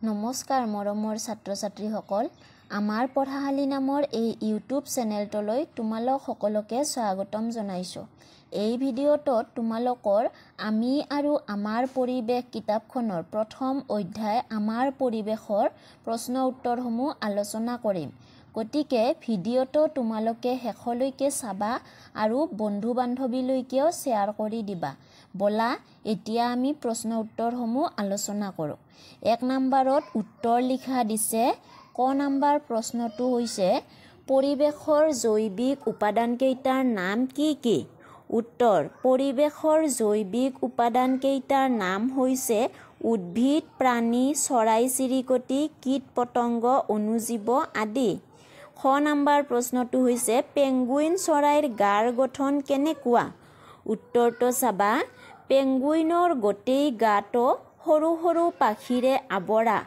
নমস্কাৰ মৰমৰ ছাত্ৰ ছাত্ৰীসকল, আমাৰ পঢ়াশালী নামৰ এই ইউটিউব চেনেলটোলৈ তোমালোক সকলোকে স্বাগতম জনাইছোঁ। এই ভিডিঅ'টোত তোমালোকৰ আমি আৰু আমাৰ পৰিৱেশ কিতাপখনৰ প্ৰথম অধ্যায় আমাৰ পৰিৱেশৰ প্ৰশ্ন উত্তৰসমূহ আলোচনা কৰিম। গতিকে ভিডিঅ'টো তোমালোকে শেষলৈকে চাবা আৰু বন্ধু বান্ধৱীলৈকেও শ্বেয়াৰ কৰি দিবা। বলা এতিয়া আমি প্ৰশ্ন উত্তৰসমূহ আলোচনা কৰোঁ। 1 নম্বৰত উত্তৰ লিখা দিছে। ক নম্বৰ প্ৰশ্নটো হৈছে পৰিৱেশৰ জৈৱিক উপাদানকেইটাৰ নাম কি কি? উত্তৰ পৰিৱেশৰ জৈৱিক উপাদানকেইটাৰ নাম হৈছে উদ্ভিদ, প্ৰাণী, চৰাই-চিৰিকটি, কীট-পতংগ, অণুজীৱ আদি। খ নম্বৰ প্ৰশ্নটো হৈছে পেঙ্গুইন চৰাইৰ গাৰ গঠন কেনেকুৱা? উত্তৰটো চাবা। পেঙ্গুইনৰ গোটেই গাটো সৰু সৰু পাখিৰে আৱৰা।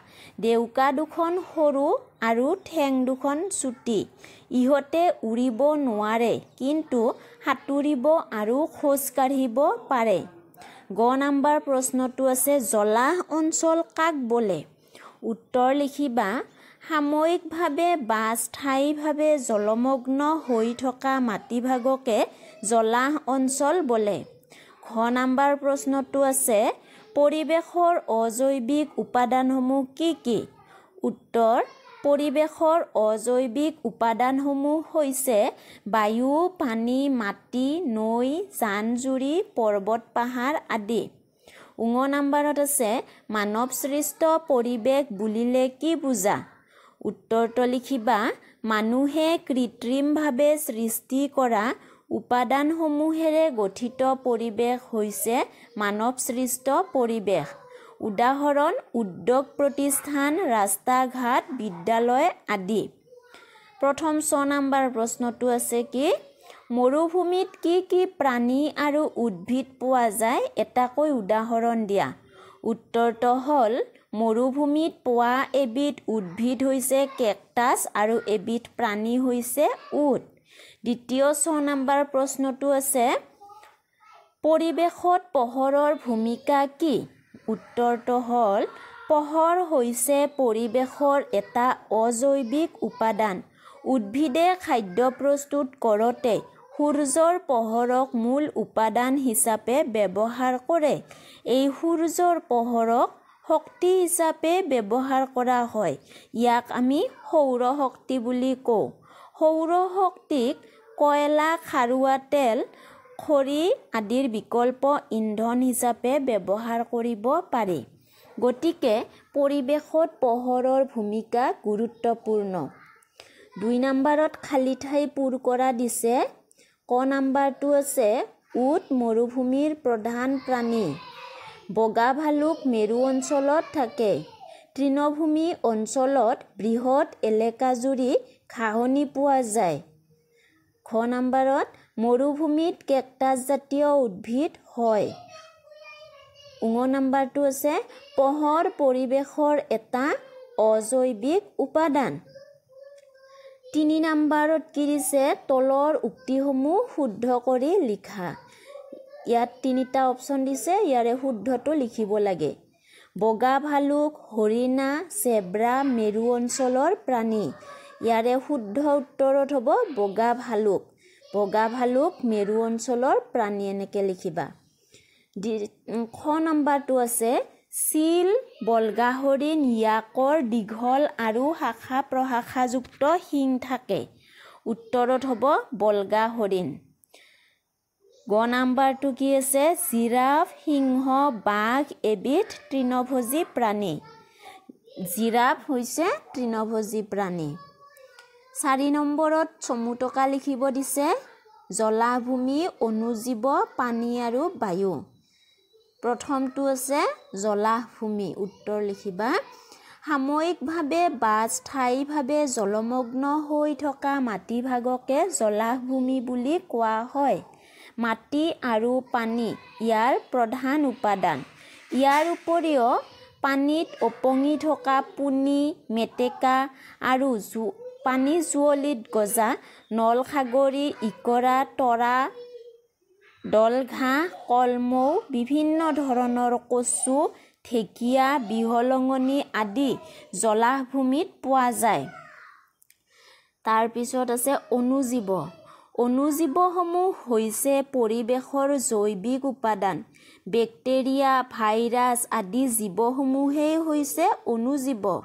ডেউকা দুখন সৰু আৰু ঠেং দুখন চুটি। ইহঁতে উৰিব নোৱাৰে কিন্তু সাঁতুৰিব আৰু খোজ কাঢ়িব পাৰে। গ নম্বৰ প্ৰশ্নটো আছে জলাহ অঞ্চল কাক বোলে? উত্তৰ লিখিবা। সাময়িকভাৱে বা স্থায়ীভাৱে জলমগ্ন হৈ থকা মাটিভাগকে জলাহ অঞ্চল বোলে। ঘ নম্বৰ প্ৰশ্নটো আছে পৰিৱেশৰ অজৈৱিক উপাদানসমূহ কি কি? উত্তৰ পৰিৱেশৰ অজৈৱিক উপাদানসমূহ হৈছে বায়ু, পানী, মাটি, নৈ, জান-জুৰি, পৰ্বত পাহাৰ আদি। ঙ নম্বৰত আছে মানৱ সৃষ্ট পৰিৱেশ বুলিলে কি বুজা? উত্তৰটো লিখিবা। মানুহে কৃত্ৰিমভাৱে সৃষ্টি কৰা উপাদানসমূহেৰে গঠিত পৰিৱেশ হৈছে মানৱ সৃষ্ট পৰিৱেশ। উদাহৰণ উদ্যোগ প্ৰতিষ্ঠান, ৰাস্তা-ঘাট, বিদ্যালয় আদি। প্ৰথম 6 নম্বৰ প্ৰশ্নটো আছে কি? মৰুভূমিত কি কি প্ৰাণী আৰু উদ্ভিদ পোৱা যায় এটাকৈ উদাহৰণ দিয়া। উত্তৰটো হ'ল মৰুভূমিত পোৱা এবিধ উদ্ভিদ হৈছে কেকটাছ আৰু এবিধ প্ৰাণী হৈছে উট। দ্বিতীয় 6 নম্বৰ প্ৰশ্নটো আছে পৰিৱেশত পোহৰৰ ভূমিকা কি? উত্তৰটো হ'ল পোহৰ হৈছে পৰিৱেশৰ এটা অজৈৱিক উপাদান। উদ্ভিদে খাদ্য প্ৰস্তুত কৰোঁতে সূৰ্যৰ পোহৰক মূল উপাদান হিচাপে ব্যৱহাৰ কৰে। এই সূৰ্যৰ পোহৰক শক্তি হিচাপে ব্যৱহাৰ কৰা হয়। ইয়াক আমি সৌৰ শক্তি বুলি কওঁ। সৌৰ শক্তিক কয়লা, খাৰুৱা তেল, খৰি আদিৰ বিকল্প ইন্ধন হিচাপে ব্যৱহাৰ কৰিব পাৰি। গতিকে পৰিৱেশত পোহৰৰ ভূমিকা গুৰুত্বপূৰ্ণ। 2 নম্বৰত খালী ঠাই পূৰ কৰা দিছে। ক নম্বৰটো আছে উট মৰুভূমিৰ প্ৰধান প্ৰাণী। বগা ভালুক মেৰু অঞ্চলত থাকে। তৃণভূমি অঞ্চলত বৃহৎ এলেকাজুৰি ঘাঁহনি পোৱা যায়। খ নম্বৰত মৰুভূমিত কেকটাছ জাতীয় উদ্ভিদ হয়। ঙ নম্বৰটো আছে পোহৰ পৰিৱেশৰ এটা অজৈৱিক উপাদান। 3 নম্বৰত কি দিছে তলৰ উক্তিসমূহ শুদ্ধ কৰি লিখা। ইয়াত 3টা অপশ্যন দিছে, ইয়াৰে শুদ্ধটো লিখিব লাগে। বগা ভালুক, হৰিণা, জেব্ৰা মেৰু অঞ্চলৰ প্ৰাণী। ইয়াৰে শুদ্ধ উত্তৰত হ'ব বগা ভালুক। বগা ভালুক মেৰু অঞ্চলৰ প্ৰাণী এনেকৈ লিখিবা। খ নম্বৰটো আছে চিল, বল্গা হৰিণ, ইয়াকৰ দীঘল আৰু শাখা প্ৰশাখাযুক্ত শিং থাকে। উত্তৰত হ'ব বল্গা হৰিণ। গ নম্বৰটো কি আছে জিৰাফ, সিংহ, বাঘ এবিধ তৃণভোজী প্ৰাণী। জিৰাফ হৈছে তৃণভোজী প্ৰাণী। 4 নম্বৰত চমু টকা লিখিব দিছে। জলাহভূমি, অণুজীৱ, পানী আৰু বায়ু। প্ৰথমটো আছে জলাহভূমি। উত্তৰ লিখিবা। সাময়িকভাৱে বা স্থায়ীভাৱে জলমগ্ন হৈ থকা মাটিভাগকে জলাহভূমি বুলি কোৱা হয়। মাটি আৰু পানী ইয়াৰ প্ৰধান উপাদান। ইয়াৰ উপৰিও পানীত ওপঙি থকা পুনি, মেটেকা আৰু পানী জুৱলিত গজা নলসাগৰি, ইকৰা, তৰা, দলঘাঁহ, কলমৌ, বিভিন্ন ধৰণৰ কচু, ঢেকীয়া, বিহলঙনি আদি জলাহভূমিত পোৱা যায়। তাৰপিছত আছে অণুজীৱ। অণুজীৱসমূহ হৈছে পৰিৱেশৰ জৈৱিক উপাদান। বেক্টেৰিয়া, ভাইৰাছ আদি জীৱসমূহেই হৈছে অণুজীৱ।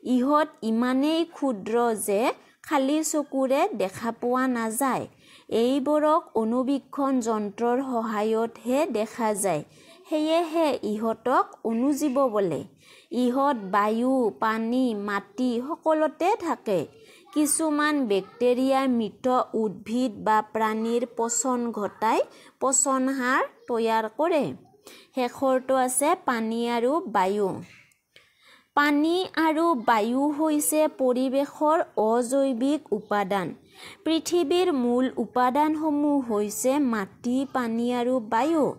ইহঁত ইমানেই ক্ষুদ্ৰ যে খালী চকুৰে দেখা পোৱা নাযায়। এইবোৰক অণুবীক্ষণ যন্ত্ৰৰ সহায়তহে দেখা যায়। সেয়েহে ইহঁতক অণুজীৱ বোলে। ইহঁত বায়ু, পানী, মাটি সকলোতে থাকে। কিছুমান বেক্টেৰিয়াই মৃত উদ্ভিদ বা প্ৰাণীৰ পচন ঘটাই পচনসাৰ তৈয়াৰ কৰে। শেষৰটো আছে পানী আৰু বায়ু। পানী আৰু বায়ু হৈছে পৰিৱেশৰ অজৈৱিক উপাদান। পৃথিৱীৰ মূল উপাদানসমূহ হৈছে মাটি, পানী আৰু বায়ু।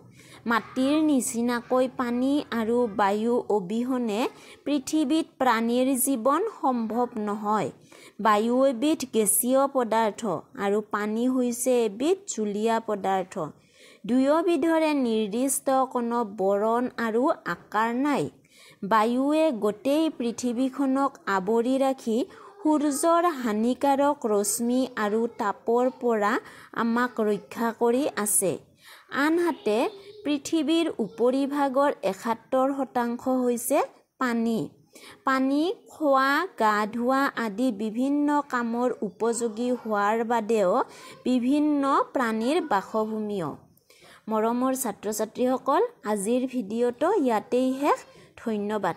মাটিৰ নিচিনাকৈ পানী আৰু বায়ু অবিহনে পৃথিৱীত প্ৰাণীৰ জীৱন সম্ভৱ নহয়। বায়ু এবিধ গেছীয় পদাৰ্থ আৰু পানী হৈছে এবিধ জলীয় পদাৰ্থ। দুয়োবিধৰে নিৰ্দিষ্ট কোনো বৰণ আৰু আকাৰ নাই। বায়ুৱে গোটেই পৃথিৱীখনক আৱৰি ৰাখি সূৰ্যৰ হানিকাৰক ৰশ্মি আৰু তাপৰ পৰা আমাক ৰক্ষা কৰি আছে। আনহাতে পৃথিৱীৰ উপৰিভাগৰ ৭১% হৈছে পানী। পানী খোৱা, গা ধোৱা আদি বিভিন্ন কামৰ উপযোগী হোৱাৰ বাদেও বিভিন্ন প্ৰাণীৰ বাসভূমিও। মৰমৰ ছাত্ৰ-ছাত্ৰীসকল, আজিৰ ভিডিঅ'টো ইয়াতেই শেষ। ধন্যবাদ।